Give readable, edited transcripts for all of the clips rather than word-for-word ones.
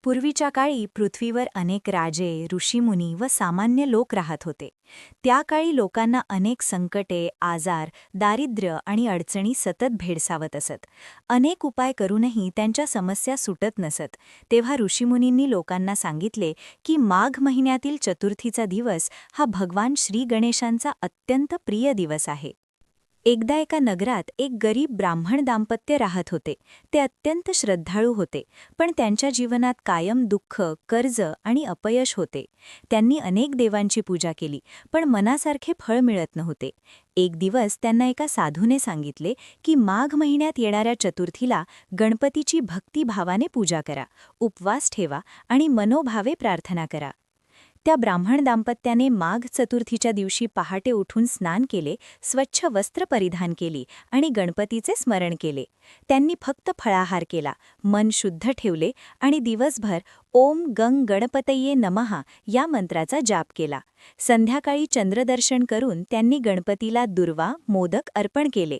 पूर्वीच्या काळी पृथ्वीवर अनेक राजे, ऋषीमुनी व सामान्य लोक राहत होते. त्या काळी लोकांना अनेक संकटे, आजार, दारिद्र्य आणि अडचणी सतत भेडसावत असत. अनेक उपाय करूनही त्यांच्या समस्या सुटत नसत. तेव्हा ऋषीमुनींनी लोकांना सांगितले की माघ महिन्यातील चतुर्थीचा दिवस हा भगवान श्री गणेशांचा अत्यंत प्रिय दिवस आहे. एकदा एका नगरात एक गरीब ब्राह्मण दाम्पत्य राहत होते. ते अत्यंत श्रद्धाळू होते, पण त्यांच्या जीवनात कायम दुःख, कर्ज आणि अपयश होते. त्यांनी अनेक देवांची पूजा केली, पण मनासारखे फळ मिळत नव्हते. एक दिवस त्यांना एका साधूने सांगितले की माघ महिन्यात येणाऱ्या चतुर्थीला गणपतीची भक्तिभावाने पूजा करा, उपवास ठेवा आणि मनोभावे प्रार्थना करा. त्या ब्राह्मण दाम्पत्याने माघ चतुर्थीच्या दिवशी पहाटे उठून स्नान केले, स्वच्छ वस्त्र परिधान केली आणि गणपतीचे स्मरण केले. त्यांनी फक्त फळाहार केला, मन शुद्ध ठेवले आणि दिवसभर ओम गंग गणपतये नमः या मंत्राचा जाप केला. संध्याकाळी चंद्रदर्शन करून त्यांनी गणपतीला दुर्वा, मोदक अर्पण केले.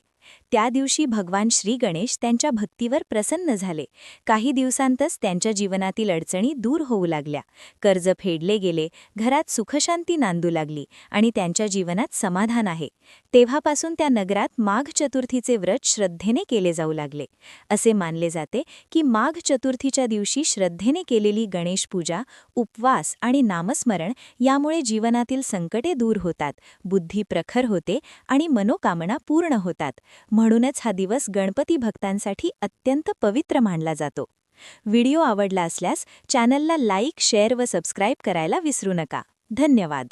त्या दिवशी भगवान श्री गणेश त्यांच्या भक्तीवर प्रसन्न झाले. काही दिवसांतच त्यांच्या जीवनातील अडचणी दूर होऊ लागल्या. कर्ज फेडले गेले, घरात सुखशांती नांदू लागली आणि त्यांच्या जीवनात समाधान आहे. तेव्हापासून त्या नगरात माघ चतुर्थीचे व्रत श्रद्धेने केले जाऊ लागले. असे मानले जाते की माघ चतुर्थीच्या दिवशी श्रद्धेने केलेली गणेश पूजा, उपवास आणि नामस्मरण यामुळे जीवनातील संकटे दूर होतात, बुद्धी प्रखर होते आणि मनोकामना पूर्ण होतात. म्हणूनच हा दिवस गणपती भक्तांसाठी अत्यंत पवित्र मानला जातो. व्हिडिओ आवडला असल्यास चॅनलला लाईक, शेअर व सबस्क्राईब करायला विसरू नका. धन्यवाद.